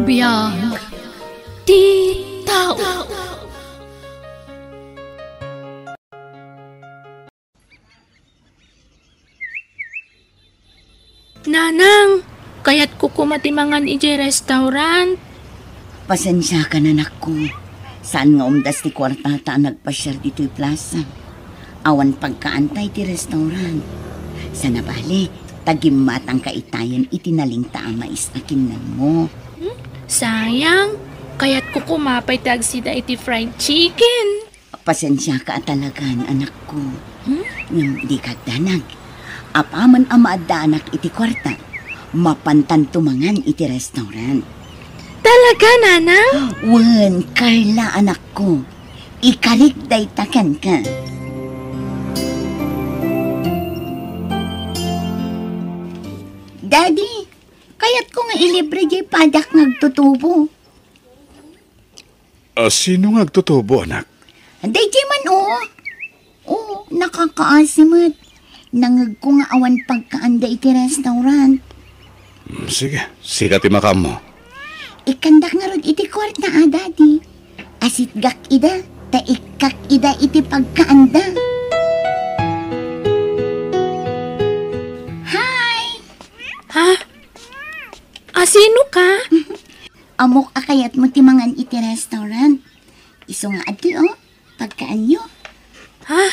Biyag ti tao. Nanang, kaya't kukumatimangan iji restaurant. Pasensya ka na ko. Saan nga umdas ti kwartata nagpasyar dito'y plaza. Awan pagkaantay ti restaurant. Sa nabali, tagimmat ang kaitayan itinaling taamais na kinnan mo. Sayang, kaya't kukumapay tagsida iti fried chicken. Pasensya ka talagan, anak ko. Ngam di ka danag. Apaman amaadanak iti kwarta. Mapantan tumangan iti restaurant. Talaga, nanang? Wen, Carla, anak ko. Ikarik daytakan ka. Daddy, kaya't ko nga ilibre di padak nagtutubo. Sino nagtutubo, anak? Day di man, nakakaasimot. Nangag ko nga awan pagkaanda iti restaurant. Sige, sikat imakam mo. Ikandak nga rod iti kwarta, daddy. Asit gak ida, taikak ida iti pagkaanda. Hi! Ha? Sino ka? Amok akayat mo timangan iti restaurant. Iso nga ati, pagkaan nyo. Ha?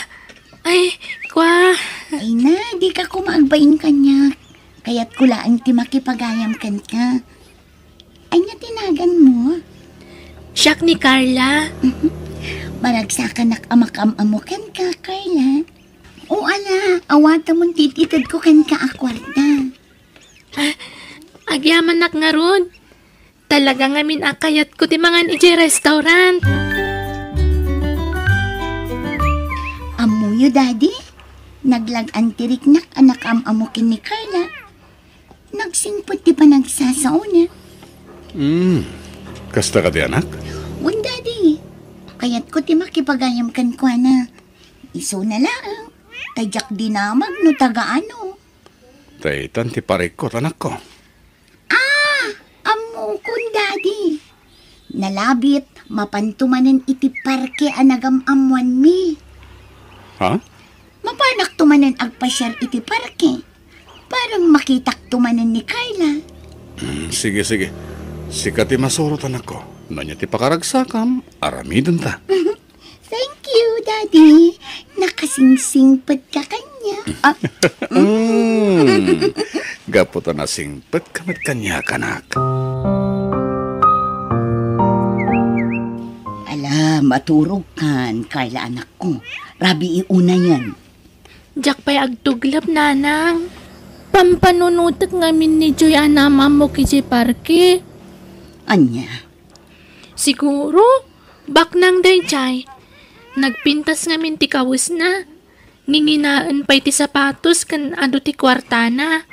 Ay, kwa... Ay na, di ka kumagbain kanya. Kaya't kulaan ti makipagayam kan ka. Ay nga tinagan mo. Siyak ni Carla. Maragsakan amakam-amukan ka, Carla. O ala, awata mong tititad ko kan ka akwarta. Agyaman nak nga ron. Talaga nga minakayat ko ti mangan iji restaurant. Amuyo, daddy. Naglag-an tiriknak anak amukin ni Carla. Nagsingpot ti pa nagsasauna. Kasta ka di, anak? Wan, daddy. Kaya't ko ti makipagayam kan kwa na. Iso na lang. Tadyak dinamag no tagaano. Taytan ti parikot, anak ko. Amukon, daddy. Nalabit, mapantumanan iti parke anagam-amuan mi. Ha? Mapanak tumanan agpasyar iti parke. Parang makitak tumanan ni Carla. Sige. Sikat ti masurot, anak ko. Nanya ti pakaragsakam, aramidon ta. Thank you, daddy. Nakasingsingpad ka kanya. Gaputan na singpet kamat kanya, kanak. Ala, maturog kan, Carla, anak ko. Rabi iuna yan. Diyak pa'y agtuglap, nanang. Pampanunutak ngamin ni Joy anama mo kiji parke. Anya? Siguro, bak nang dayjay. Nagpintas ngamin ti kawis na. Nginginaan pa'y ti sapatos kan ado ti kwartana.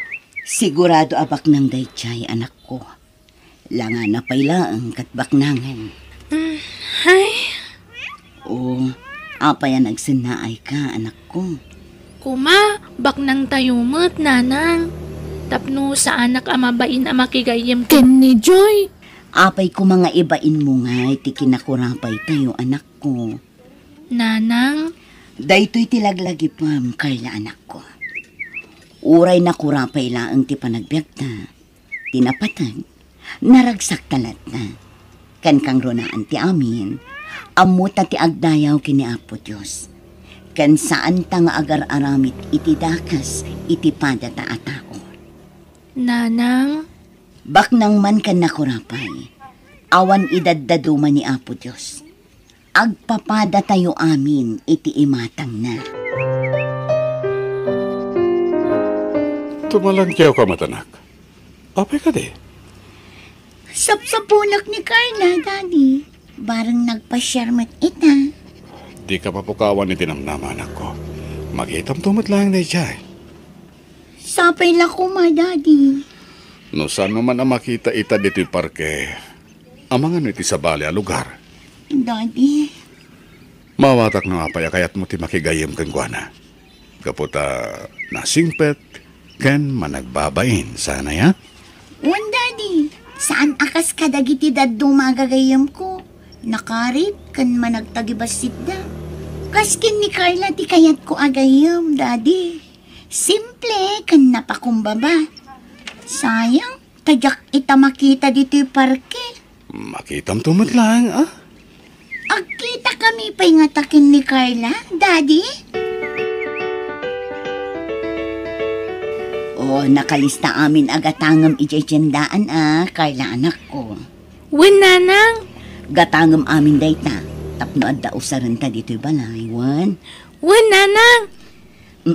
Sigurado abak nang dayjay, anak ko. Langa na pa'y laang katbak nangan. Ay, apa yan nagsinaay ka, anak ko. kuma, bak nang tayumot, nanang. Tapno sa anak amabain amakigayem ken ni Joy. Apay ko mga ibain mo nga, iti kinakurapay tayo, anak ko. Nanang, Daytoy tilaglagi pam, Carla, anak ko. Uray na kurapay laang ti panagbiagta. Tinapatan, naragsak talat na. Kan kang runaan ti amin, amuta ti agdayaw kini Apo Diyos. Kan saan ta nga agar-aramit iti dakas, iti pada ta atao. nanang, Bak nang man kan nakurapay, awan idaddaduman ni Apo Diyos. Agpapada tayo amin, iti imatang na. Tumalangkyaw ka, matanak. Apay ka di. Sapsapunak ni Carla, daddy. Barang nagpa-sharmat ita. Di ka papukawan ni tinamnama, anak ko. Magitam tumot lang na ijay. Sapay la ko, ma, daddy. No saan mo man ang makita ita dito yung parke, ang mga niti sa bali a lugar. Daddy. Mawatak na apay kayat mo ti makigayem kang guana. Kaputa nasingpet, ken managbabain sana ya? Wan, daddy. Saan akas kadagiti daddo magagayam ko? Nakarit kan managtagibasit da. Kaskin ni Carla ti kayat ko agayam, Daddy. Simple kan napakumbaba. Sayang, tadyak ita makita dito yung parke. Makitam tumot lang, ah? Agkita kami pa'y ngatakin ni Carla, Daddy. Nakalista amin agatangam ijayjandaan, Carla anak ko. Wen, nanang. Gatangam amin dayta. Tapno adda usaran ta dito'y balay, Wan. Wen, nanang.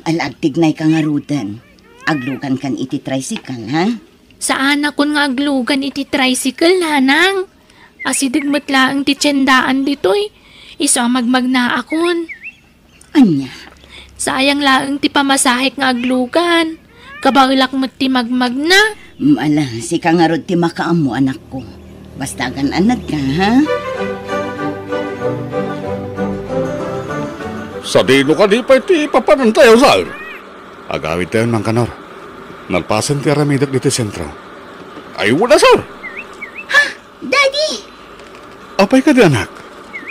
Alagtig na'y kangarutan. Aglukan kan iti tricycle, ha? Saan ako nga aglugan iti tricycle, nanang? Asidig matlaang ti tiyendaan dito'y. Iso ang magmagna akon. Anya? Sayang laang ti pamasahik nga aglugan. Kabailak mo ti magmagna. Ala, si kangarod ti makaamo, anak ko. Basta gananad ka, ha? Sa dino ka di pa iti papanantayaw, sal. Agawid tayo ng kanor. Nalpasan ti aramidak dito sentro. Ay, wala, sal. Daddy! Apay ka di, anak?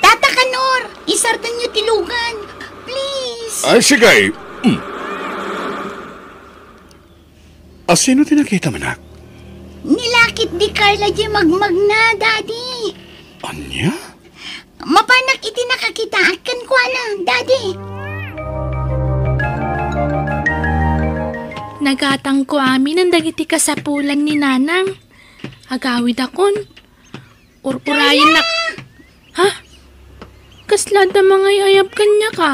Tata Kanor! Isartan niyo tilugan! Please! Ay, sigay. Sino tinakita mo, anak? Nilakit di Carla di magmagna, Daddy! Anya? Mapanak iti nakakita akan ko na, Daddy! Nagatang ko amin ang dagiti kasapulan ni nanang. Agawid akon. Urpurayan na... Ha? Kaslada mga ayab kanya ka.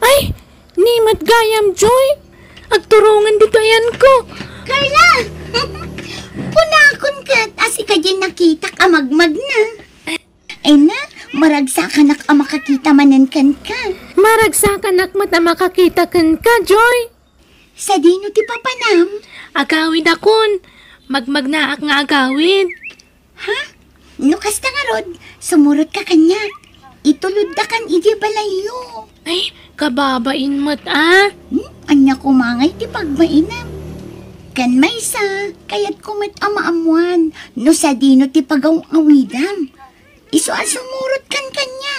Ay! Nimat gayam, Joy! Agturungan dito yan ko. Carla! Punakon kat, asi ka dyan nakita ka magmag na. Ay na, maragsakan ak makakita manan kan ka. Maragsakan ak mata makakita kan ka, Joy. Sa dino ti papanam. Agawid akon. Magmagnaak nga agawid. Ha? Nukas na nga rod, sumurot ka kanya. Itulod da kan iji balayo. Ay, kababain mo't Anya kumangay ti pagmainam. Kan maysa, kayat kumat amaamuan. No sa dino ti pagaw-awidam. Iso asumurot kan kanya.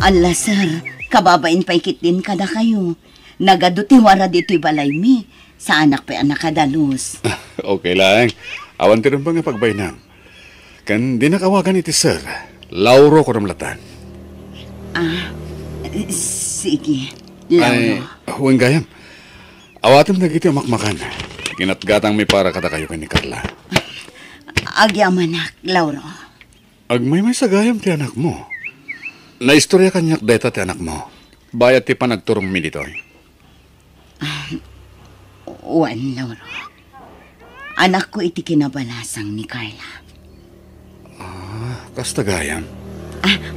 Allah, sir. Kababain pa ikitin kada kayo. Nagaduti wara dito'y balay mi. Sa anak pa anak kadalus. Okay lang. Awan ti rin ba nga pagbaynam? Kan di nakawagan iti sir. Lauro ko ramlatan. Sige. Ay, Lauro. huwag gayam. Awatim na giti makmakan. Ginatgatang may para kada kayo ni Carla. Agyamanak, Lauro. Agmay sa gayam ti anak mo. Naistorya kanyak deta ti anak mo. Bayat ti panagturong mi ditoy. Wan, Lauro. Anak ko iti kinabalasang ni Carla. Kasta gayam.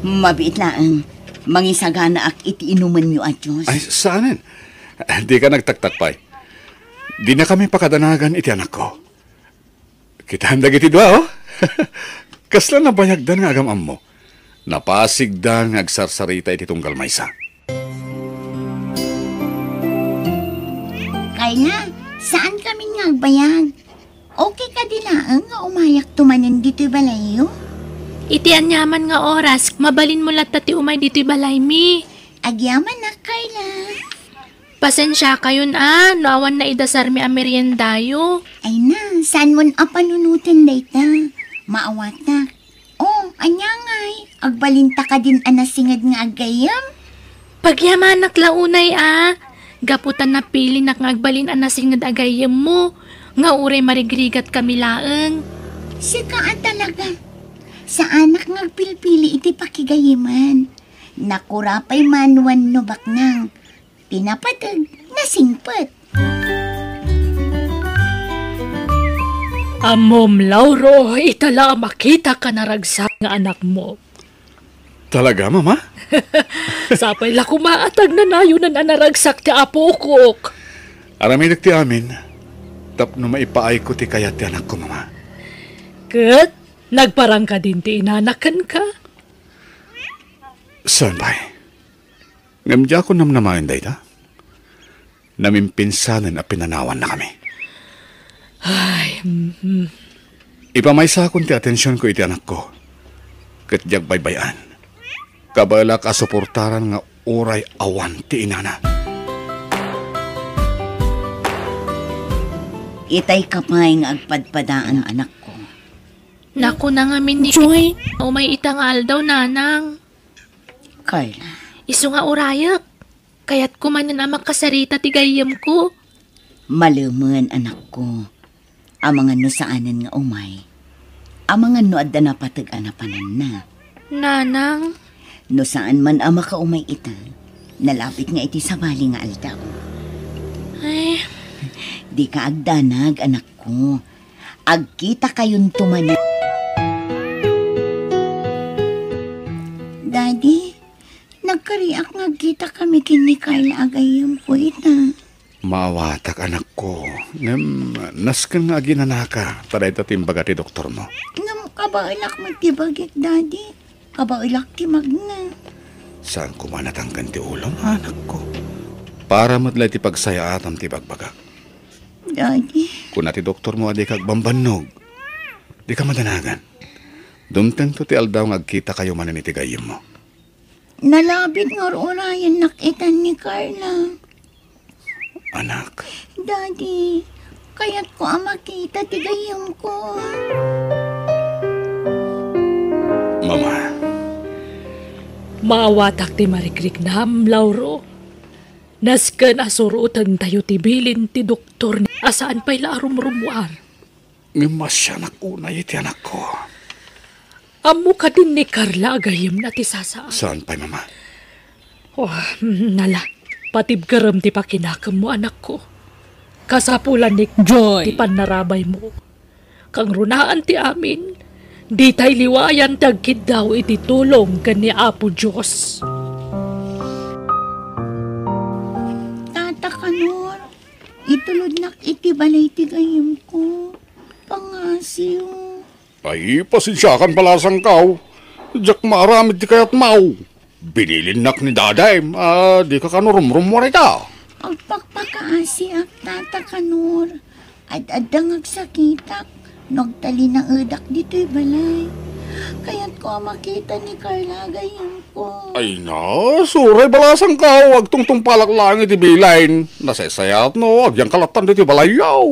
Mabiit laang. Mangisagana ak iti inuman niyo at Diyos. Ay, saanin? Di ka nagtaktakpay. Di na kami pakadanagan iti anak ko. Kita handag iti dua, oh. Kasla na bayagdan nga agamam mo. Napasigdan nga agsarsarita iti tunggal maysa. Carla, saan kami nga agbayag? Okay ka dinaang nga umayak tumanan dito'y balayo? Iti anyaman nga oras, mabalin mo lat ti umay dito'y balay mi. Agyaman na, Carla. Pasensya kayon no awan na idasar mi a meriendayo. Ay na, saan mo na panunutan dayta? Maawat na. Oh, anyangay. Agbalinta ka din anasingad nga agayam. Pagyamanak launay gaputan na pili na nga agbalin anasingad agayem mo. Nga uray marigrigat kami laeng. Sika talaga. Sa anak nga agpilpili iti pakigayiman. Nakurapay manuan no baknang. Pinapatag na singpet. Amom, Lauro, itala makita ka na ragsak nga anak mo. Talaga, mama? Sapay la kumaatag na nayunan na naragsak ti apokok. Aramidak ti amin. Tapno maipaay ko ti kayat ti anak ko, mama. Kat, nagparang ka din ti inanakan ka. Saan ba'y? Ngamdya ko namnamayan day ta? Namimpinsanan at pinanawan na kami. Ay, Ipamaysa akong ti atensyon ko iti anak ko. Katyag baybayan. Kabala ka suportaran nga oray awan ti inana. Itay kapay nga agpadpadaan ang anak ko. naku na nga ni Joy. O may itangal daw, nanang. Carla, Isu nga urayak. Kaya't kumanan ang makasarita ti gayam ko. maluman anak ko. Amangan no saanan nga umay. Amangan no adda na patag-anapanan na. Nanang, No saan man ama ka umay ita. Nalapit nga iti sabali nga aldaw. ay, Di ka agdanag anak ko. Agkita kayon tumanan. Daddy, nagkariak nga kita kami kini Carla agayam po ita. Maawatak anak ko. Naskan nga ginanaka. Taday tatimbaga ti doktor mo. Ngam kabailak magtibagik, Daddy. Kabailak ti magna. Saan ko manatanggan ti ulam, anak ko? Para madlay ti pagsaya atam ti bagbaga. Daddy, Kung ti doktor mo adi kag bambannog, di ka madanagan. Dumteng to ti aldaw nga agkita kayo manan iti gayem mo. nalabit nga orayan nakitan ni Carla. Anak, Daddy, kaya't ko ang makita ti gayam ko. mama, Maawatak ti marikrik na Lauro. Nasken asurutan tayo ti bilin ti doktor ni asaan pa'y laarumrumuar. ngimasya nakunay iti anak ko. Amo ka din ni Carla agayem na ti sasaan. Saan pa'y mama? Nala, patibgaram ti pakinakam mo anak ko. Kasapulan ni Joy ti panarabay mo. Kang runaan ti amin, di tay liwayan tagkid daw iti tulong kan ni Apo Diyos. Tata Kanor, itulod nak iti balay ti gayam ko. Pangasiw. Ay, pasensyakan palasang kaw. Diyak maaramid ti kayat mau. Binilin nak ni daday. Di ka kanurumrumuar ita. Agpakpakaasi ak Tata Kanor. Ad-adang agsakitak. Nagtali na edak dito'y balay. Kaya't ko ang makita ni Carla gayam ko. Ay na, suray balasang kaw. Agtungtung palak lang iti bilain. Nasasayat no, agyang kalatan diti balayaw.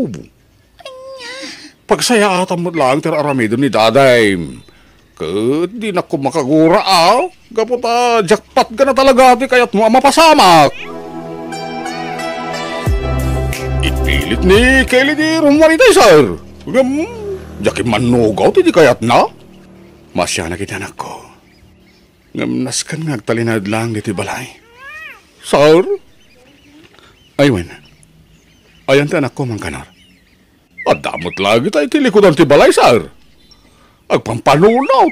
Pagsayatan mo lang tira aramido ni daday. Kat di na ko makagura Kaputa, jackpot ka na talaga ti kayat mo ang mapasamak. Ipilit ni Kelly di rumaritay, sir. Jakim manugaw ti di kayat na. Masya na kita anak ko. Naskan ngagtalinad lang diti balay. Sir? Aywan. Ayan ti anak ko, Mang Kanor. Adamot lagi tayo ti likodan ti balay, sir. Agpampanunaw.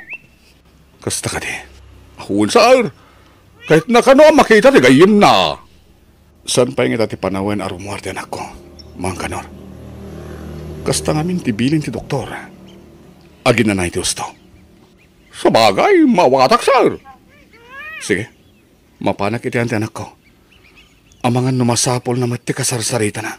Kasta ka di. Ahun, sir. Kahit na kano makita ti gayim na. San pa yung ti panawen arumuarte anak ko, Mang Kanor. Kasta ngamin ti bilin ti doktor. Agin na na iti gusto. Sa bagay, mawatak, sir. Sige, mapanak iti ang anak ko. Amangan numasapol na mati kasarsarita na.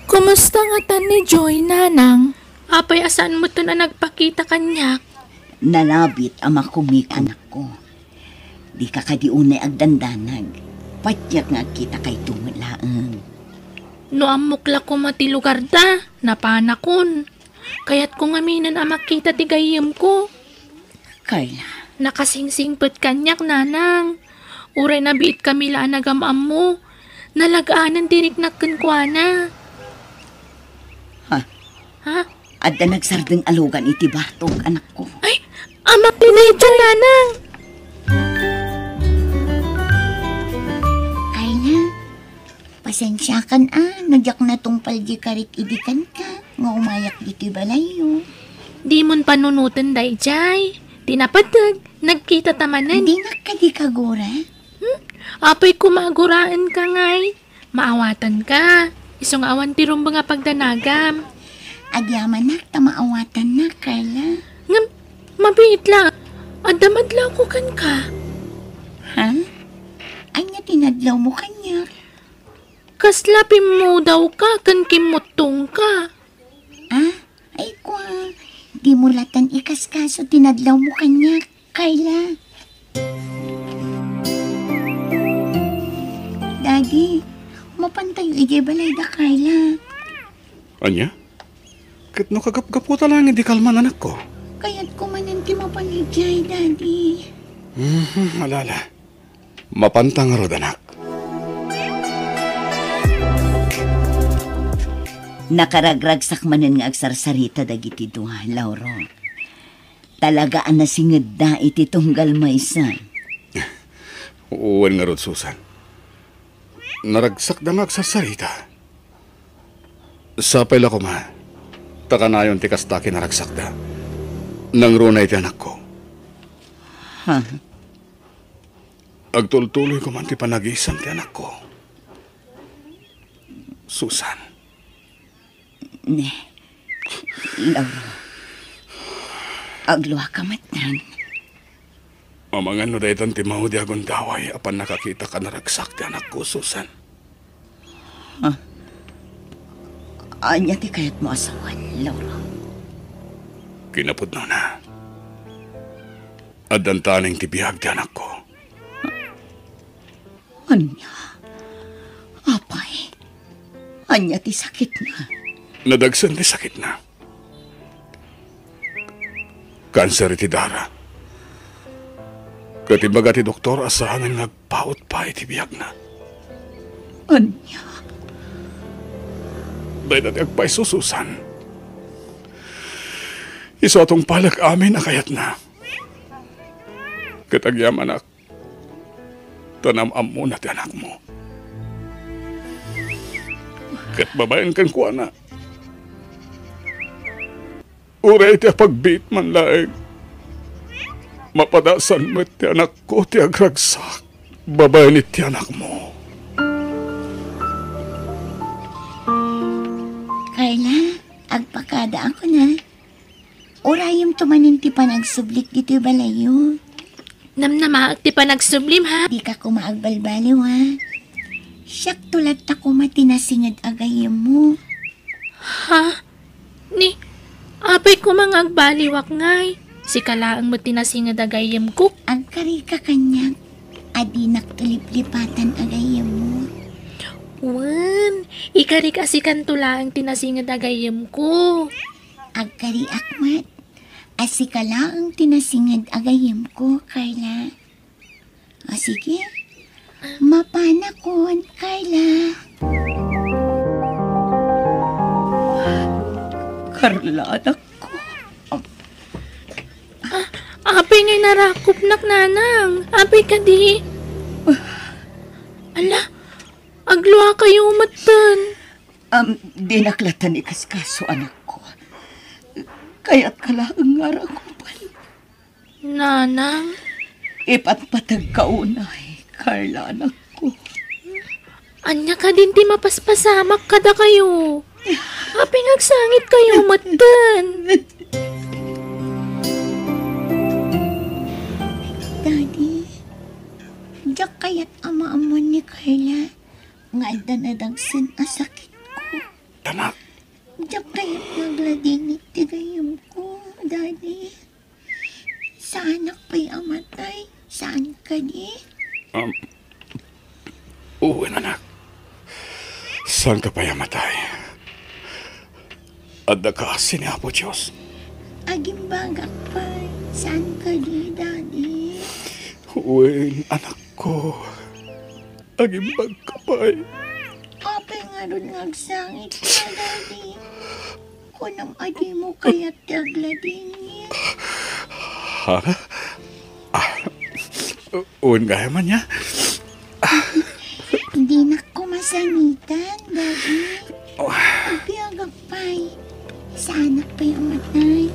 kumusta nga tan ni Joy, nanang? Apay asaan mo to na nagpakita kanyak? Nalabit ang makumik anak ko. Di ka kadiunay agdandanag. Patyak nga kita kay tumulaang. No amukla ko mati lugar da, napanakon. Kaya't kung aminan ang makita ti gayem ko. Carla, Nakasingsingpet kanyak, nanang. Uray na biit kami laan nagamam mo. Nalagaanan dinig nagkankwana. ha? Ha? Adda nagsardeng alugan iti Bartog anak ko. Ay, amak tinay dyan, nanang. Carla, pasensya kan nagyak na tong paldi-karik idikan ka. Nga umayak diti balayo. Di mon panunutan day, Jay. Tinapatag, nagkita tamanan. Hindi nga kadi kagura. Apay kumaguraan ka ngay. Maawatan ka. Isong awan ti rumba nga pagdanagam. Agyaman na, tamaawatan na, Carla. Ngam, mabiit lang. Adamadlaw ko kan ka. Ha? Ay nga tinadlaw mo kanya. Kaslapin mo daw ka, kan kimutong ka. Ay kwa, di mo latan ikaskaso tinadlaw mo kanya, Carla. Daddy, mapantayo ijay balay da, Carla. Anya? Kat no kagap-gap ko talang hindi kalman anak ko. Kaya't kumananti mapanijay, Daddy. Malala. Mapantang rod anak. Nakaragragsak manen nga agsarsarita dagiti duha, Lauro. Talagaan na singid da iti tunggal maysa. Uwan nga rod, Susan. Naragsak da nga agsasarita. Sapay la ko ma. Takanayon ti kastaki naragsak da. Nang runay ti anak ko. Ha? Agtultuloy ko man ti panagisan ti anak ko. Susan. Ne, Lauro. Agluha ka matan. Amangan no daytan ti mahudi agon daway apan nakakita ka naragsak ti anak ko, Susan. Anya ti kayat mo asawan, Lauro. Kinapod na. Adantaning ti biyag ti anak ko. Anya? Apay? Anya ti sakit na. Nadagsan ti sakit na. Kanser ti dara. Katibaga ti doktor asahan nga nagpaut pa iti biyag na. Anya? Dahil natin agpay sususan. Iso atong palag amin na kayat na. Katagyam anak, tanamam mo na ti anak mo. Kat babayan kan kuha na. Uray ti pagbit man laeng. Mapadasan mo ti anak ko ti agragsak. Babayan ti anak mo. Carla, agpakada ako na. Urayom tumanin ti panagsublik dito balayo. Namnamaag ti panagsublim ha. Di ka kumaagbalbaliw ha. Siyak tulad ta kumatinasingad agayam mo. Ha? Ni, apay ko mga agbaliwak ngay. Si kalaang mo tinasingad agayam ko. Agkari ka kanyang. Adinak tuliplipatan agayam mo. Wan, ikari kasi kantula ang tinasingad agayam ko. Agkari akmat. Asikala ang tinasingad agayam ko, Carla. O sige, mapana kon, Carla. Carla, anak ko. Apay ngay narakop nak nanang. Apay ka di. Ala, agluha kayo umatan. Dinaklatan ikaskaso, anak ko. Kaya't kalaang ngarakupan. Nanang? Ipatpatag kaunay, Carla, anak ko. Anya ka din ti mapaspasamak kada kayo. Apay ngagsangit kayo umatan. Daddy, diyak kaya't ama-amon ni Carla. Nga danadagsan ang sakit ko. Anak, Diyak kaya't nagladingit tigayam ko, Daddy. Saan anak pa'y amatay? Saan ka di? uwi anak. Saan ka pa yamatay? At nakasin niya po, Diyos. Agimbagak pa'y. Saan ka di, Daddy? Uwi, anak ko. Agimbag ka pa'y. Apay nga ron nagsangit ka, Daddy. Kunang adi mo kaya't tagladingit. Ha? Uwi gaya man niya. Hindi na ko masangitan, Daddy. Biyagak pa'y. Saan pa'y amatay?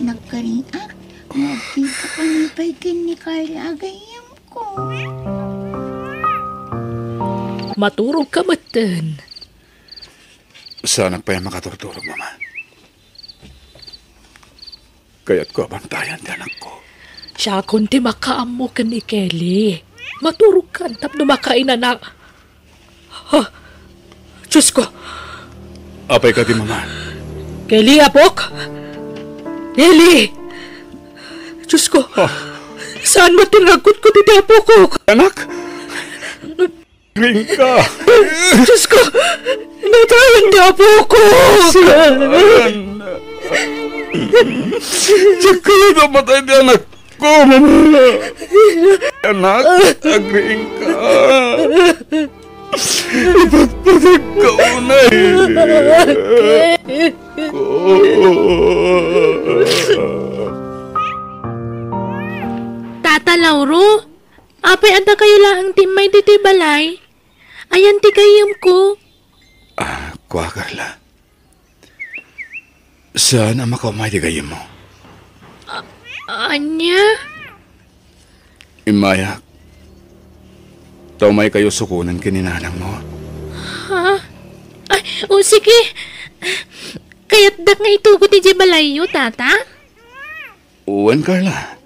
Nagkariak. Magkita pa ni pa'y kin ni Carla agayam ko. Maturog ka matan. Saan pa yung makaturturog, Mama? Kaya't ko abantayan ti anak ko. Siya kundi makaamo ka ni Kelly. Maturog ka, tapno makain na. Ha? Diyos ko, Apay ka di, Mama. Kelly, apok! Kelly! Diyos ko, saan mo tinagot ko dito, apo ko? Anak! Ring ka! Diyos ko, natayin niya, apo ko! Diyan ka na namatay di anak ko, Mama! Anak, agring ka! Ipagpatag ka unay! Tata Lauro, apay ada kayo lang timay dito'y balay. Ayan ti kayam ko. Kuha, Carla. Saan ang makamay di kayo mo? Anya? Imaya, taumay kayo sukunan kininanang mo. Ha? Ay, o sige. Kaya't dak nga itugot ti balayo, tata? Uwan, Carla.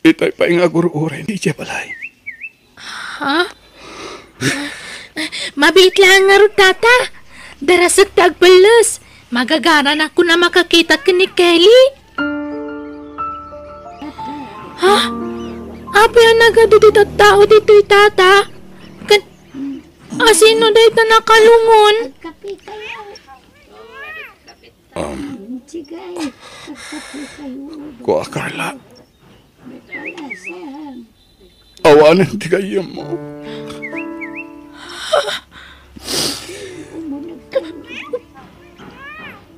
Itay pa nga guru-uray ni Jebalay. Ha? Mabait lang nga ro, tata. Darasag tagbalas. Magagaran ako na makakita ka ni Kelly. Ha? Apa yan nagadudit at tao dito'y tata? Sino dahi ta nakalungon? Kuha, Carla. Awanan ti kayo mo.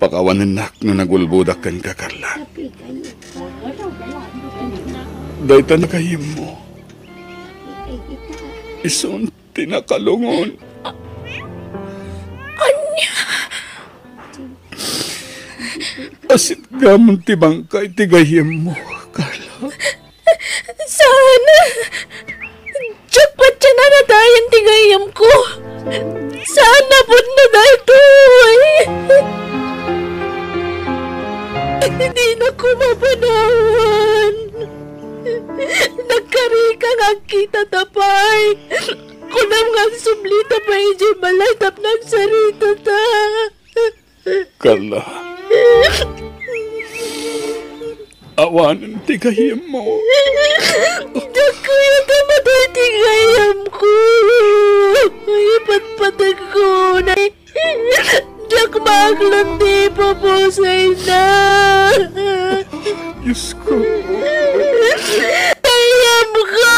Pakawanan nak no nagulbudak kan ka, Carla. Dayta na kayo mo. Isun tinakalungon. Anya? Asit gamon ti bangkay ti gayem mo, Carla. Sana. Jackpot siya na nadayan tigayam ko. Sana po na dahil to. Hindi na ko mapanawan. Nagkarika nga kita tapay. Kunam nga sublita pa iji balay tap nagsarita ta. Carla. Awanan ti gayem mo. Diyak ko yung tamatay tigayam ko. Ipatpatag ko na. Diyak maglong di papusay na. Diyos ko. Ayam ko!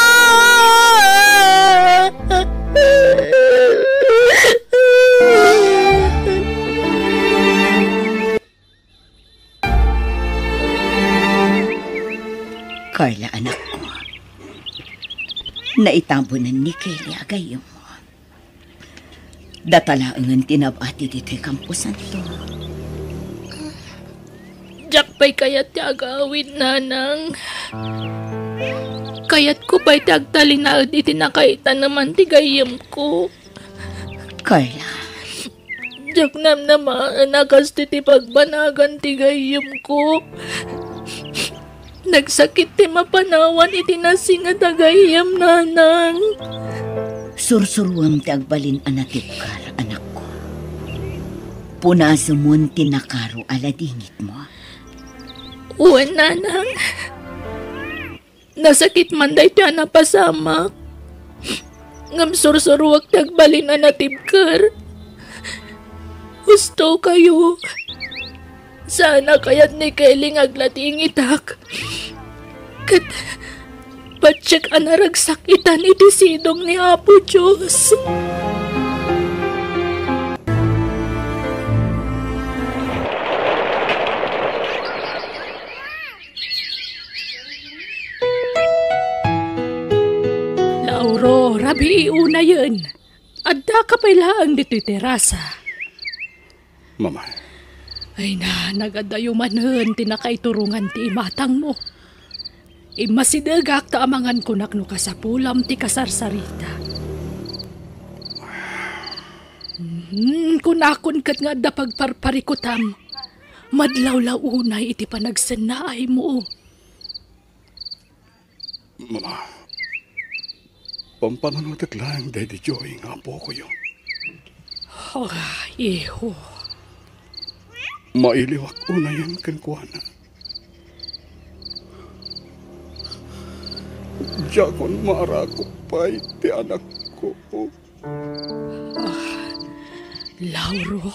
Carla, anak ko. Naitambunan ni Kelly agay mo. Datalaangan tinabati dito'y kampusan to. Diyak pa'y kayat ti agawin, nanang. Kayat ko pa'y tagtalinaad iti nakaita naman ti gayam ko. Carla, Diyak namaan nakas ti pagbanagan ti gayam ko. Nagsakit ti mapanawan iti nasinga tagayam, nanang. sursuruam ti agbalin anatipkar, anak ko. Punasumon tinakaro aladingit mo. Uwan, nanang. Nasakit man day ti anapasamak. Ngam sursuruwag tagbalin anatipkar. Gusto kayo. Sana kaya't ni Kelly aglatingitak. Kat patsyak anaragsakitan iti sidong ni Apo Diyos. Lauro, rabi iuna yun. Adda ka pa'y laang dito'y terasa. Mama. Ay na, nagadayumanan, tinakaiturungan ti imatang mo. Imasidagak ta amangan kunak no kasapulam ti kasarsarita. Kunakon kat nga da pagparparikutam. Madlawlaw unay iti panagsanay mo. Mama. Pampanunod lang, Daddy Joy, nga po ko yun. Oh, iho. Mailiwak una yan kan kuana. Jakon marakop pa iti anak ko. Lauro.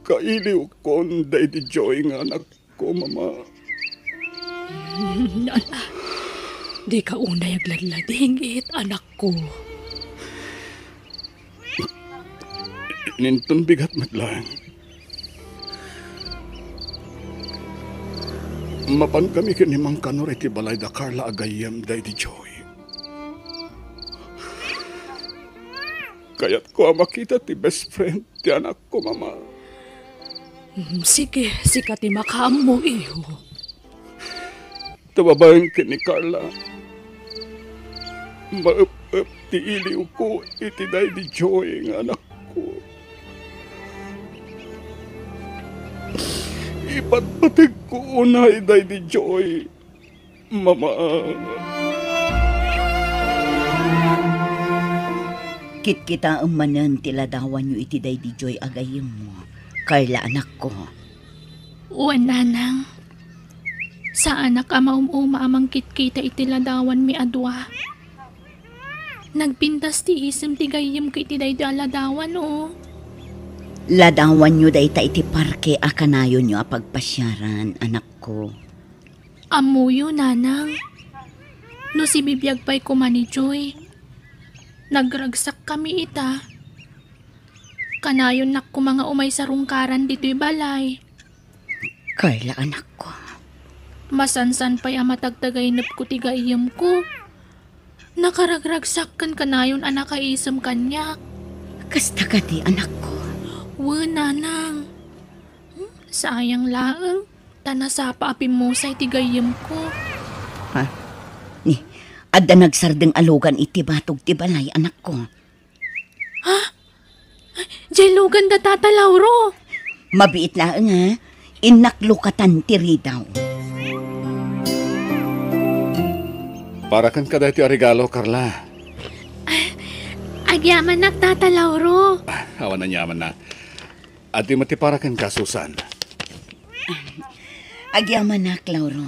Kailiw kon, Daddy Joy, nga anak ko, mama. Nala, di ka unay agladlading it, anak ko. Ninton bigat matlang. Mapan kami kinimang kanor iti balay da Carla agayam, Daddy Joy. Kaya't ko makita ti best friend ti anak ko, mama. Sige, sikati makaam mo, iho. Tababayan ka ni Carla. Maap-ap ti iliw ko iti Daddy Joy ng anak ko. Ipatpatig ko unay, Daddy Joy. Mama. Kit-kita ang manan tiladawan nyo iti Daddy Joy agayim mo. Carla, anak ko. Uwan, nanang. Sa anak ama amang kitkita itiladawan mi adwa. Nagpintas ti isem ti gayem ko iti day aladawan, o. Ladawan nyo dayta iti parke akanayo nyo apagpasyaran, anak ko. Amuyo, nanang. No si bibiyag pa'y kumani Joy. Nagragsak kami ita. Kanayon nak ko mga umay sa rungkaran dito'y balay. Carla, anak ko. Masansan pa'y amatagtagay nap ko tigayam ko. Nakaragragsak kan kanayon anak kaisam kanyak. Kasta ka di, anak ko. Nanang. Sayang laang. Tanasapa apim mo sa itigayam ko. Ha? Ni, adda nagsardeng alugan iti batog ti balay, anak ko. Ha? Jailugan da tata Lauro. Mabiit laang ha. Inaklukatan ti ridaw. Para kan ka dahil ti regalo, Carla. Agyaman nak tata Lauro. Awan na nyaman na. At di mati para kan ka, Susan. Agyaman na, Lauro.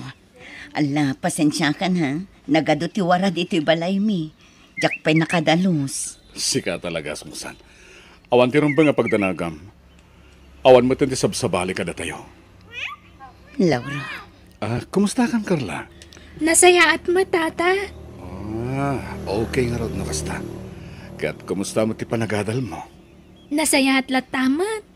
Ala, pasensya ka na. Nagado ti warad iti balay mi. Jak pa'y nakadalos. Sika talaga, Susan. Awan ti rumbang nga pagdanagam. Awan mo tinti sabsabali ka da tayo. Lauro. Kumusta kan, Carla? Nasaya at matata. Okay nga rod na kasta. Kaya't kumusta mo ti panagadal mo? Nasaya at latamat.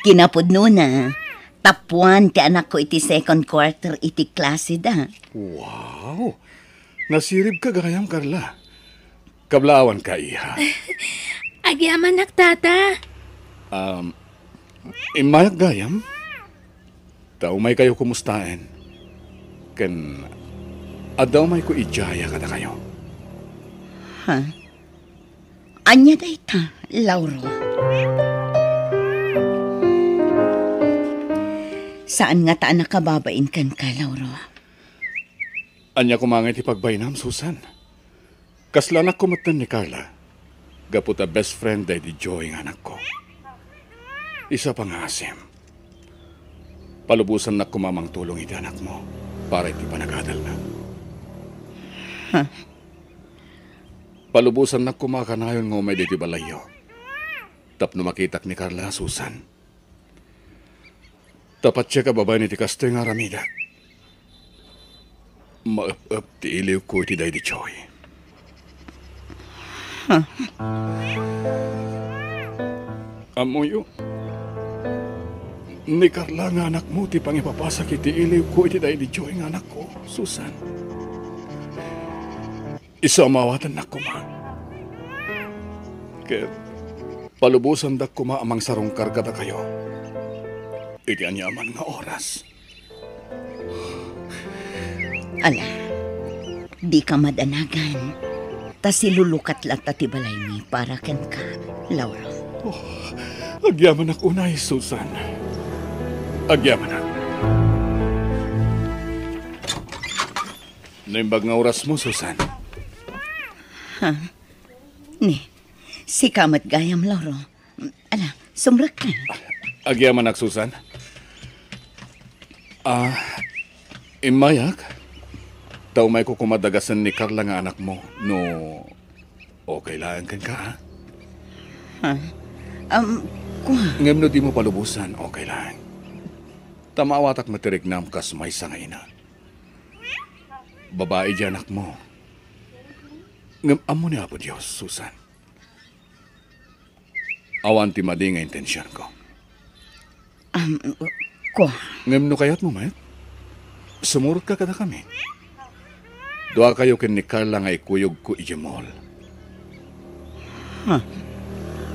Kinapudno na. Tapuan ti anak ko iti second quarter iti klase da. Wow! Nasirib ka gayam, Carla. Kablawan ka, iha. Agyaman nak tata. Imayag gayam? Tao may kayo kumustain. Ken, adaw may ko ijaya kada kayo. Ha? Anya dayta, Lauro? Saan nga taan nakababain kan ka, Lauro? Anya kumangit ipagbaynam, Susan. Kaslanak kumatan ni Carla. Gaputa best friend Daddy Joy ng anak ko. Isa pang asim. Palubusan na kumamang tulong iti anak mo para iti panagadal na. Huh? Palubusan na kumakanayon ng umay diti balayo. Tapno makitak ni Carla, Susan. Tapat siya kababay ni ti Kastoy nga ramida. Maap-ap ti iliw ko iti Daddy Joy. Huh? Amuyo. Ni Carla nga anak mo ti pangipapasak iti iliw ko iti Daddy Joy nga anak ko, Susan. Isa mawatan na kuma. Kaya palubusan da kuma amang sarong karga da kayo. Iti anyaman nga oras. Ala, di ka madanagan. Ta silulukat lang ti balay mi para ken ka, Lauro. Agyaman ako unay, Susan. Agyaman na. Naimbag nga oras mo, Susan. Ni, si kamat gayam, Lauro. Ala, sumrak ka. Agyaman ak, Susan. Imayak. Daw may kukumadagasan ni Carla nga anak mo. No, okay lang kan ka, ha? Kuha. Ngam no di mo palubusan, okay lang. Tamawatak matirik nam kas may sangay na. Babae di anak mo. Ngam amo ni Apo Diyos, Susan. Awan ti madi nga intensyon ko. Kuha. Ngam no kayat mo, Mayat? Sumurot ka kada kami. Doa kayo kin ni Carla nga ikuyog ko ijimol.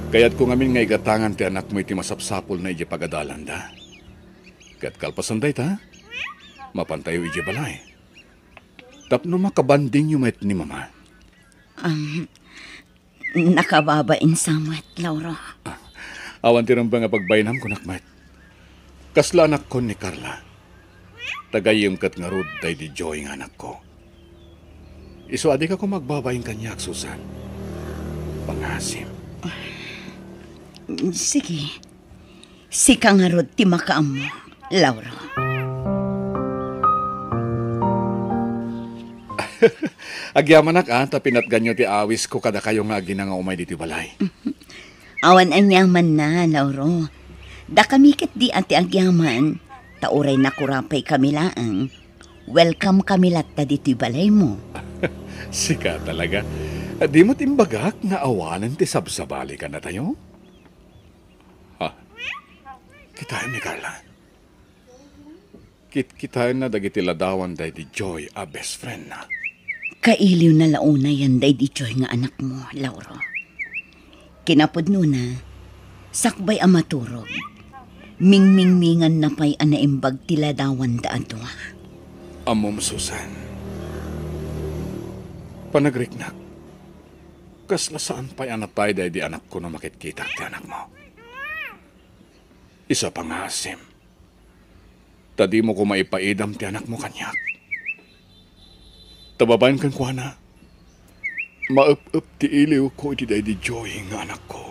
Kaya't ko ngamin nga igatangan ti anak mo iti masapsapol na iji pagadalan da. Kaya't kalpasan day ta, mapantayo iji balay. Tapno makabanding yung met ni mama. Nakababain samot, Lauro. Awan ti rin ba nga pagbainam ko nakmat. Kasla anak ko ni Carla. Tagayim kat nga rod day di Joy nga anak ko. Iso adik ako magbabayin kanyak, Susan. Pangasim. Sige. Si kangarod ti makaam mo, Lauro. Agyaman ak, tapinat ganyo ti awis ko kada kayo nga ginanga umay diti balay. Awan anyaman na, Lauro. Da kami ket di ati agyaman, tauray na kurapay kami laang. Welcome kami latta diti balay mo. Sika talaga. Di mo timbagak nga awanan ti sabsabali ka na tayo? Ha? Kitain ni Carla. Kitain na dagiti ladawan day di Joy a best friend na. Kailiw na launa yan day di Joy nga anak mo, Lauro. Kinapod nuna, sakbay amaturog. Mingmingmingan na pa'y anaimbag ti ladawan da ato. Amom, Susan. Panagriknak. Kasla saan pa'y anatay day di anak ko na makitkita ti anak mo. Isa pang asim. Tadi mo ko maipaidam ti anak mo kanyak. Tababayan kan ko na. Maup-up ti iliw ko iti day di Joy nga anak ko.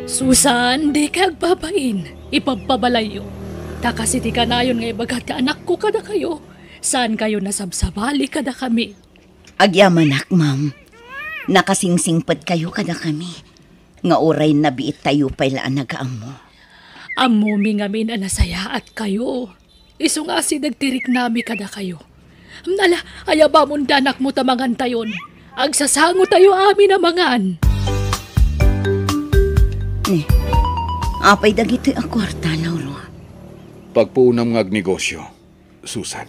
Susan, di ka agbabain. Ipagpabalayo. Takasi ti kanayon nga ibagat ti anak ko kada kayo. Saan kayo nasabsabali kada kami? Agyamanak, ma'am. Nakasingsingpad kayo kada kami. Nga oray na biit tayo pailaan nagaam mo. Amumi ngamin anasaya at kayo. Iso nga si nagtirik nami kada kayo. Nala, ayaba mong danak mo tamangan tayon. Agsasango tayo amin amangan. Ne, apay dagito'y akwarta, Lauro. Pagpuunam nga negosyo, Susan.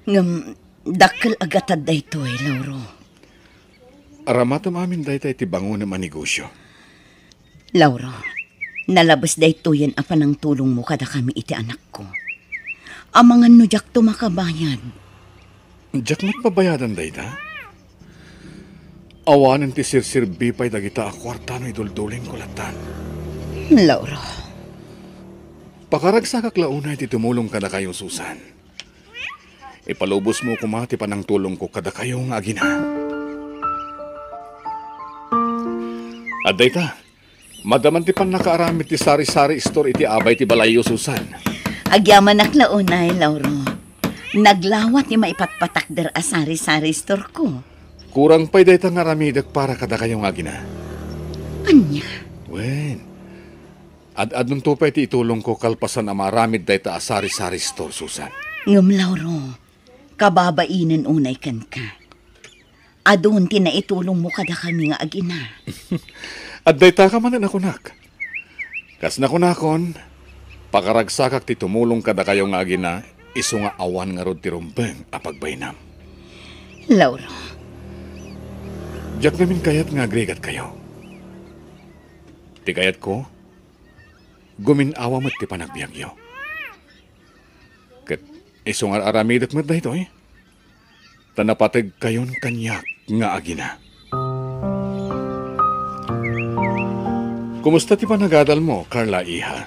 Ngam, dakkel agatad da ito'y, Lauro. Aramatam amin day tayo ti bango na manegosyo. Lauro, nalabas da ito'yan apa ng tulong mo kada kami iti anak ko. Amangan no jak to makabayad. Jak magpabayadan day ta? Awanan ti sirsirbi pa'y dagita akwarta no idulduling kulatan. Lauro. Pakaragsakak launay ti tumulong kada kayo, Susan. Ipalubos mo kumati pa ng tulong ko kada kayo nga agina. At dayta, madaman ti pan nakaaramit ti sari-sari store iti abay ti balayo, Susan. Agyaman ak launay, Lauro. Naglawat ni maipatpatak der a sari-sari store ko. Kurang pa'y dayta nga ramidak para kada kayo nga agina. Anya? Wen. Ad-adun to pa'y ti itulong ko kalpasan na maramid dayta a sari-sari store, Susan. Ngam, Lauro. Kababainin unay kan ka. Adun tinaitulong mo kada kami nga agina. At dayta ka manan ako nak. Kas nakunakon, pakaragsakak ti tumulong kada kayo nga agina, iso nga awan nga rod ti rumbeng apagbainam. Lauro. Diyak namin kayat nga agregat kayo. Ti kayat ko, guminawa mat ti panagbiagyo. Kat iso nga aramidak mat dahito eh. Tanapatag kayon kanyak nga agina. Kumusta ti panagadal mo, Carla Iha?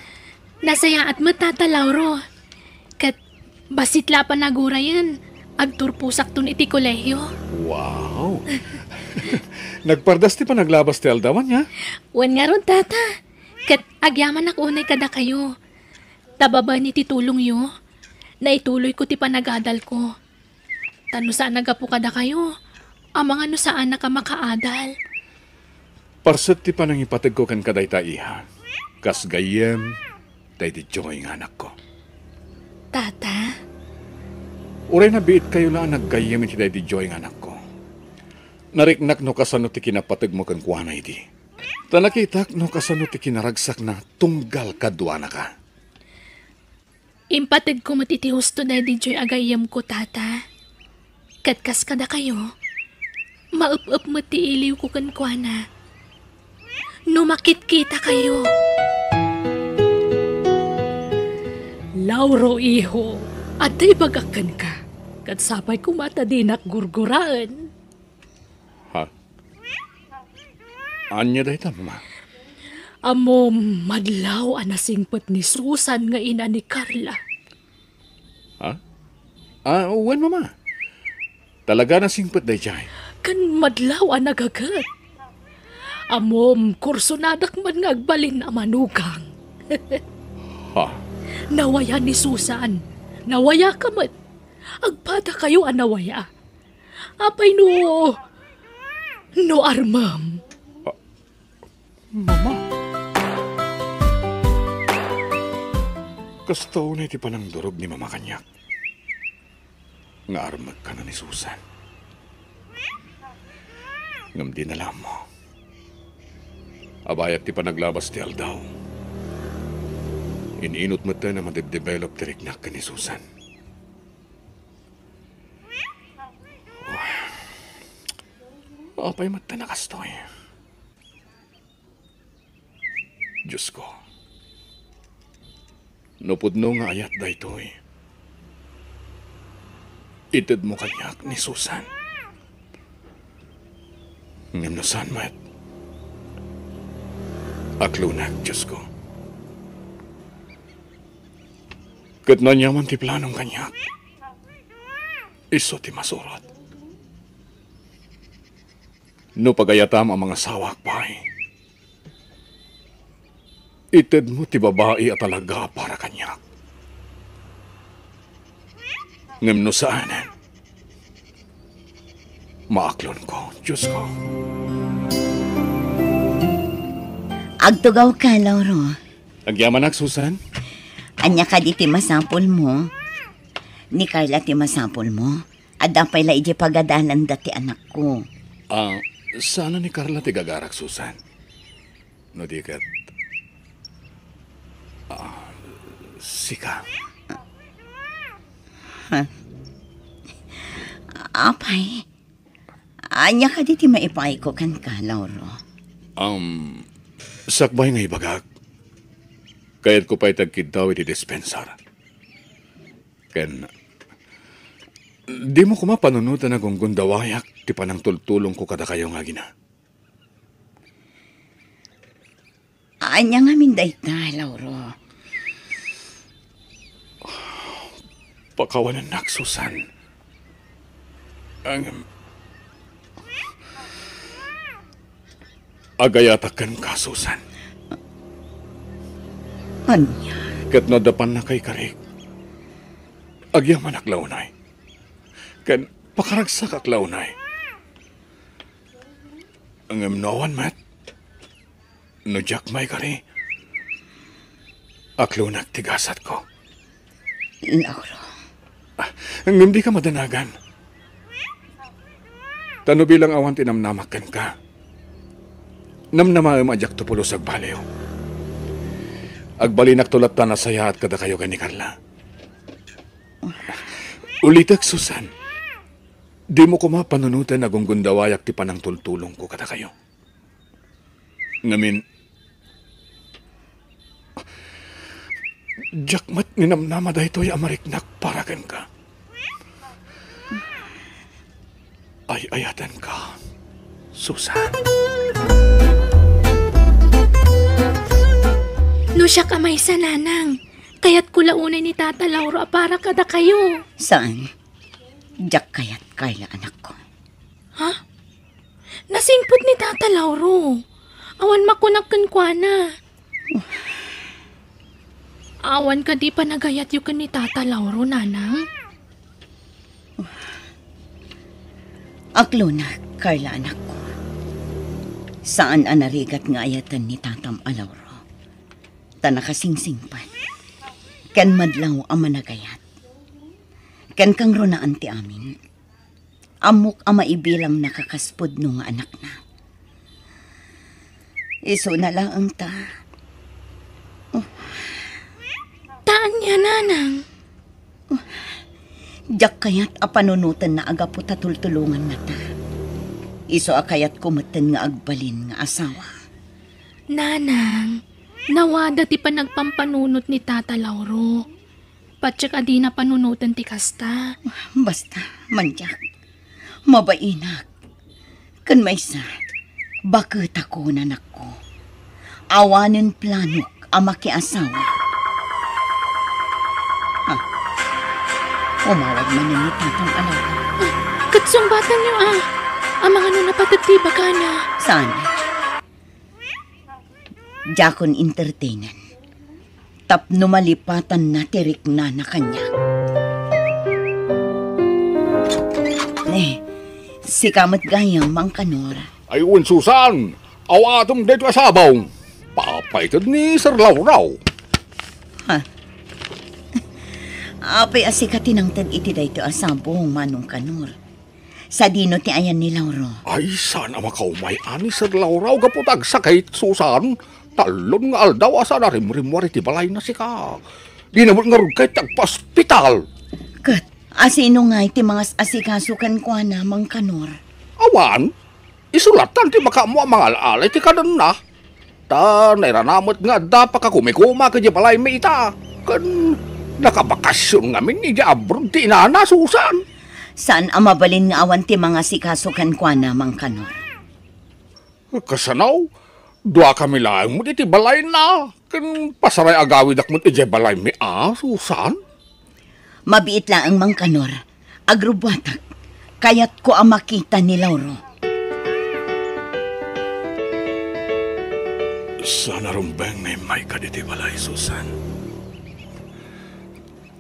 Nasaya at matata, Lauro. Kat Basitla pa nagura yan. Agturpusak tun iti kolehiyo. Wow! Nagpardas ti pa naglabas ti aldawan niya. Wan nga ron, tata. Kat agyaman ako unay kada kayo. Tababa ni titulong yo. Naituloy ko ti panagadal ko. Tano saan nagapu kada kayo? Amang ano saan na ka makaadal? Parset ti pa nang ipatag ko kan kaday ta iha. Kas gayem, tay di joy ng anak ko. Tata? Uray na biit kayo lang naggayem iti day di joy ng anak ko. Nariknak no kasano ti kinapatag mo kan kuwanay di. Tanakitak no kasano ti kinaragsak na tunggal kadwa na ka. Impatid ko matiti husto na di joy agayam ko, tata. Katkas kada kayo. Maup-up mati iliw ko kan kuwana. Numakit kita kayo. Lauro, iho, at ay bagakan ka. Kat sapay kumata din ak gurguraan. Ha? Anya dahi ta, mama? Amo madlaw anasingpet ni Susan nga ina ni Carla. Ha? Wen, mama? Talaga na singpet dahi jay. Kan madlaw anagagat. Amom kurso nadak man nga agbalin na manugang. Ha? Nawaya ni Susan. Nawaya ka man. Agpada kayo anawaya. Apay no armam. Mama? Kastaw na iti panang durog ni mama kanyak. Nga armag ka na ni Susan. Ngam di nalam mo. Abayat ti panaglabas ti aldaw. Iniinot mo tayo na madibdevelop ti riknak ka ni Susan. Apay mata na kastoy. Diyos ko. Nupudno nga ayat da ito'y. Itid mo kanyak ni Susan. Ngimnosan mat. Aklunag, Diyos ko. Kat nanyaman ti planong kanyak. Iso ti masurot. No pagayatam ang mga sawak pa'y. Itid mo ti babae at talaga para kanyak. Ngimno saanan. Maaklon ko, Diyos ko. Agtugaw ka, Lauro. Agyaman Susan? Anya ka di ti masapol mo. Ni Carla ti masapol mo. Adapay la iji pagadanan dati anak ko. Sana ni Carla ti gagarak, Susan. No di kat... sika. Apay. Anya ka di ti maipay ko kan ka, Lauro. Sakbay nga ibagag. Kaya't ko pa'y tagkid daw iti dispensar. Ken... Di mo kumapanunutan na kung gundawayak ti panang tultulong ko kada kayo nga gina. Anya nga minday na, Lauro. Pakawanan nak, Susan. Agayatakan ka, Susan. Anya? Kat nadapan na kay karik. Agyaman aklaunay. Kan pakaragsak aklaunay. Ang emnawan, Matt. No jak may kari. Aklunag tigasat ko. Lauro. Ang hindi ka madanagan. Tano bilang awan tinamnamakan ka. Namnamaam ajak tupulos agbaliw. Agbalinak tulat na saya at kada kayo ni Carla. Ulitak, Susan. Di mo kumapanunutan na gunggundawayak ti panang tultulong ko kada kayo. Ngamin, jakmat ninamnama da ito'y amariknak paragan ka. Ay ayatan ka, Susan. No siya kamay sa nanang. Kaya't kulaunay ni Tata Lauro para kada kayo. Saan? Diyak kayat, Carla, anak ko. Ha? Nasingpot ni Tata Lauro. Awan makunak kuana. Awan ka di pa nagayat yung ni Tata Lauro, nanang? Aklo na, Carla, anak ko. Saan anarigat nga ayatan ni Tatam Alauro? Tanakasingsingpan. Ken madlaw ang managayat. Ken kang runaan ti amin. Amok ang maibilang nakakaspod no nga anak na. Iso na lang ang ta. Taan niya, nanang. Diyak kayat apanunutan na aga po tatultulungan na ta. Iso akayat kumatan nga agbalin nga asawa. Nanang, nawada ti pa nagpampanunot ni Tata Lauro. Patsyak adi na panunutan ti kasta. Basta, manyak. Mabainak. Kan may sa, bakit ako nanak ko? Awanin planok ang makiasawa. Ha? Umawag man ni Tatang Alauro. Katsumbatan niyo ang mga napatagtiba ka na. Saan? Jakon entertainan. Tapno malipatan na tirik na kanya. Si kamat gayang Mangkanor. Ayun, Susan! Awatong dito asabaw! Papaitod ni Sir Lauraw. Ha? Apay asikatin ang tag iti dayto asabong Manong Kanor. Sa dino ti ayan ni Lauro. Ay, sana makaumay ani Sir Lauraw kaputag sakit, Susan. Talon nga aldaw asa na rimwari ti balay na sika. Di naman nga rin kahit tagpa-hospital. Kat, asino nga iti mga asikasukan ko na Mangkanor. Awan, isulatan ti makamu ang mga alaalay ti kanan na. Ta, nairanamot nga dapat ka kumikuma ka di balay may ita. Kan, nakabakasyon nga min ni di abroad ti inana, Susan. Saan ang mabalin nga awan ti mga sikasukan ko na Mangkanor? Kasanaw, dua kami lang mo iti balay na. Kan pasaray agawid ak mo iti balay mi Susan. Mabiit lang ang Mangkanor. Agrubwatak. Kayat ko ang makita ni Lauro. Sana rumbeng na may kaditi balay, Susan.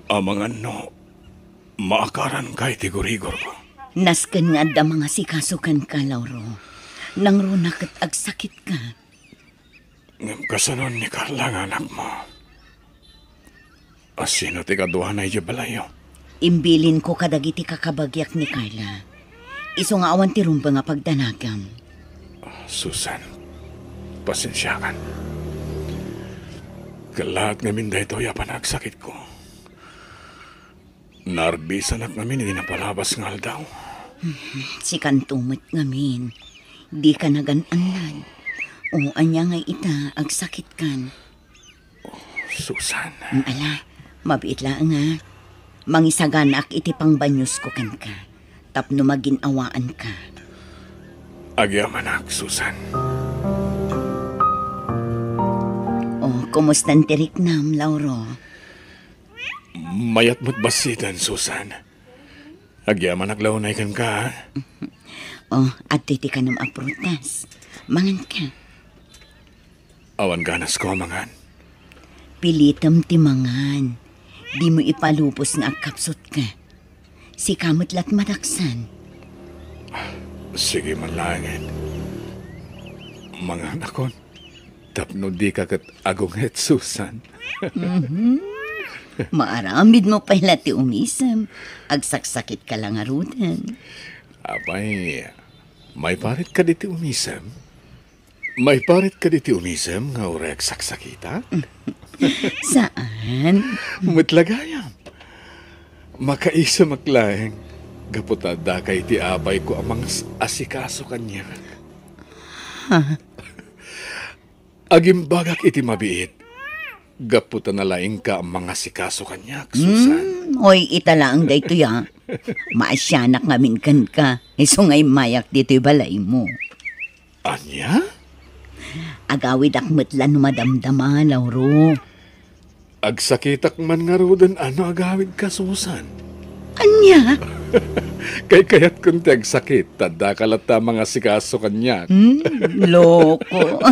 Amang ano, maakaran kay tigurigor ko. Nasken nga da mga sikasukan ka, Lauro. Nang runak at agsakit ka. Ngam kasanon ni Carla nga anak mo. Asino ti kaduha na iya balayo? Imbilin ko kadagiti kakabagyak ni Carla. Iso nga awan ti rumba nga pagdanagam. Susan, pasensyakan. Kalahat ngamin dahito yapan agsakit ko. Narbisan at ngamin hindi napalabas nga aldaw. Si kantumot ngamin. Di ka nagananlan. O anya nga ita agsakit kan. Susan. Ala, mabiit lang nga. Mangisaganak iti pang banyos ko kan ka. Tapno maginawaan ka. Agyamanak, Susan. O, kumustan tirik nam, Lauro? Mayat mo't basitan, Susan. Agyamanak launay kan ka. O, at titi ka nam aprutas. Mangan ka. Awan ganas ko, mangan. Pilitam ti mangan. Di mo ipalupos nga kapsot ka. Si kamot lat madaksan. Sige man langin. Mga nakon, tapno di ka kat agunghet, Susan. Maaramid mo pa ti umisam. Agsaksakit ka lang arutan. Abay, may parit ka diti umisam? May parit ka diti umisam nga urek saksakita? Saan? Matlagayam. Makaisa maklaeng. Gaputada kay ti abay ko amang asikaso kanya. Agimbagak iti mabiit. Gaputa na laing ka ang mga sikaso kanya, Susan. Oy, italaang dayto ya. Maasyanak ngamin kan ka. Iso ngay mayak dito'y balay mo. Anya? Agawid akmatlan madamdama, Lauro. Agsakitak man nga rodan ano agawid ka, Susan. Anya? Kay kayat kunti agsakit, tanda kalata mga sikaso kanya. Loko.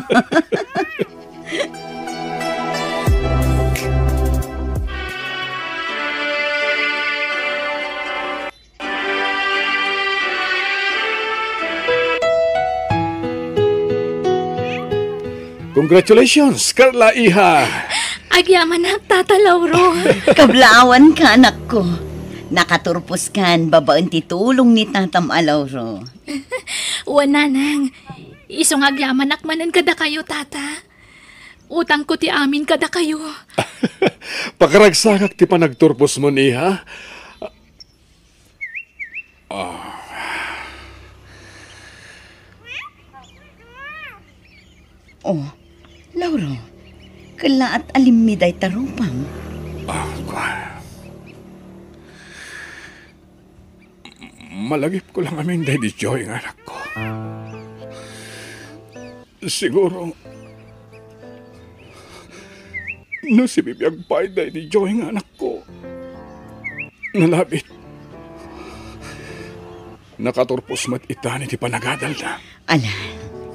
Congratulations, Carla Iha! Agyaman na, Tata Lauro. Kablaawan ka, anak ko. Nakaturpos kan, babaan titulong ni Tatam Alauro. Wananang, isong agyaman akmanan kada kayo, Tata. Utang ko ti amin kada kayo. Pakaragsakak ti panagturpos mo niha. Oh, Lauro, kala at alimmiday tarupang. Malagip ko lang amin Daddy Joy ng anak ko. Siguro, no si bibiyag pa Daddy Joy ng anak ko. Nalabit. Nakaturpos mat itani ti panagadal na. Ala,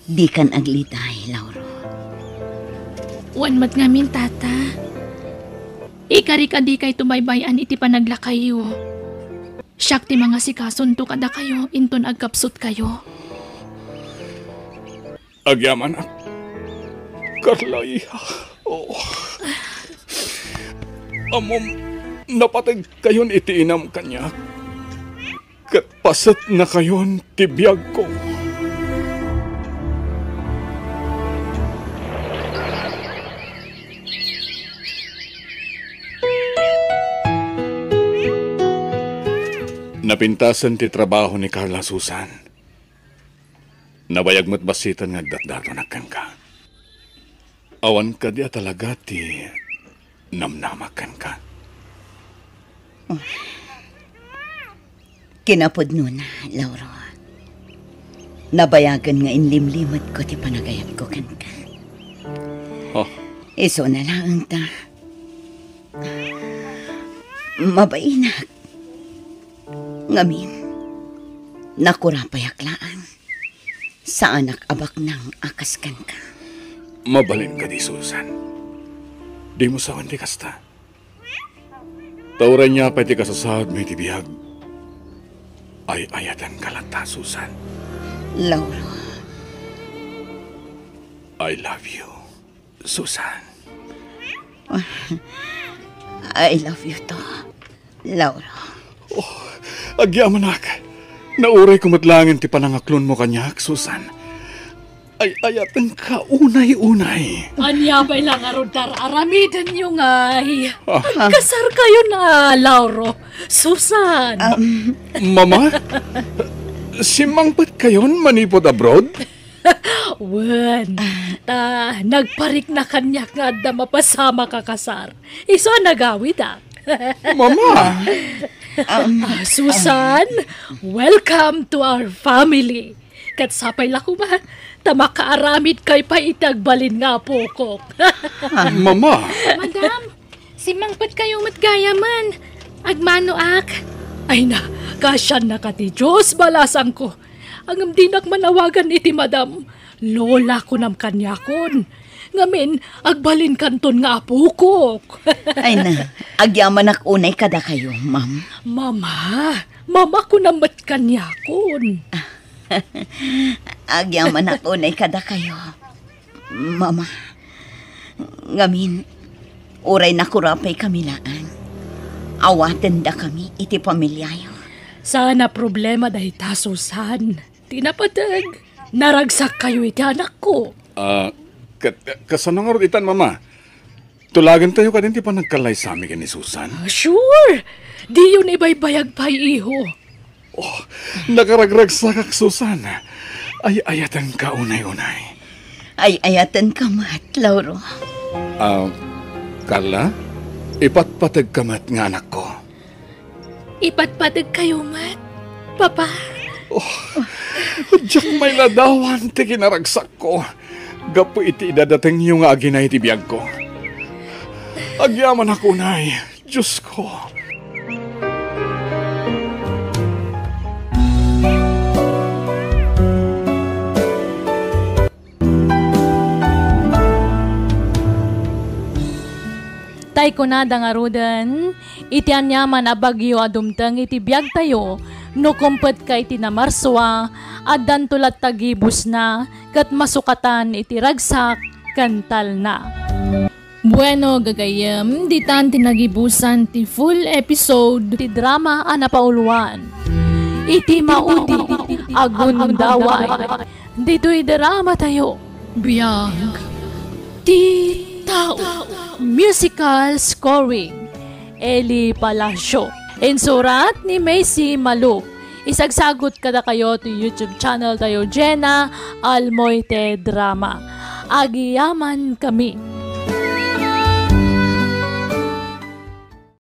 di kan aglitay, Lauro. Wan mat ngamin, Tata. Ikarik-adi kay tumaybayan iti panaglakayo. Siyak ti mga sikason to kada kayo, inton agkapsot kayo. Agyaman ak. Carla Iha. Oh. Amom, napatag kayon iti inam kanya. Kat pasat na kayon tibiyag ko. Napintasan ti trabaho ni Carla, Susan. Nabayag mo't basitan nga datdato nagkan ka. Awan ka di talaga ti namnamakan ka. Kinapod nun, Lauro. Nabayagan nga inlimlimot ko ti panagayat ko kan ka. Oh, Iso na lang ta. Mabainak. Ngamin, nakurapayaklaan. Sa anak abak ng akaskan ka. mabalin ka di, Susan. Di mo sawan di kasta. Tauran niya pa ti kasasahod may tibiyag. Ay ayatan kalata, Susan. Lauro. I love you, Susan. I love you to, Lauro. Agyaman ak. Nauray kumatlangin ti panangaklon mo kanyak, Susan. Ay ayatan ka unay-unay. Anya ba lang arodar aramidan nyo ngay. Kasar kayo na, Lauro. Susan. Mama? Simangpat kayon manipod abroad? Wen, nagparik na kanyak nga da mapasama ka kasar. Iso nagawid ah. Mama! Susan, welcome to our family. Katsapay la kuma, tamakaaramid kay pa itagbalin nga pokok. Mama! Madam, simangpat kayo matgayaman. Agmano ak. Ay na, kasyan na ka ti Diyos balasang ko. Ang amdinak manawagan iti madam, lola ko nam kanyakon. Ngamin, agbalin kanton nga apukok. Ay na, agyaman ak unay kada kayo, ma'am. Mama ko namat kanyakon. Agyaman ak unay kada kayo. Mama, ngamin, uray na kurapay kami laan. Awaten da kami iti pamilyayo. Sana problema dahi ta, Susan. Tinapatag, naragsak kayo iti anak ko. Kasanangarod itan, Mama. Tulagan tayo ka din ti pa nagkalay sa amin ni Susan. Sure, di yun ibaybayag pa iho. Nakaragragsakak, Susan. Ay ayatan ka unay-unay. Ay ayatan ka mat, Lauro. Carla, ipatpatag ka mat nga anak ko. Ipatpatag kayo, Mat. Papa. Diyak may ladawan ti kinaragsak ko. Gapo iti idadating yung aginay ti biyag ko. Agyaman ako, Nay. Diyos ko. Tay ko na dangarudan, iti anyaman a bagyo adumtang iti biyag tayo, no kumpet ka iti namarswa, addan tulat tagibus na, kat masukatan iti ragsak, kantal na. Bueno, gagayam, di tan tinagibusan ti full episode. Ti drama a napauluan, iti maudi, agun daway, dito'y drama tayo. Biyag. Ti tao. Musical scoring, Eli Palacio. Insurat ni Macy Maluk. Isagsagot kada kayo to YouTube channel tayo, Jenna Almoite Drama. Agiyaman kami.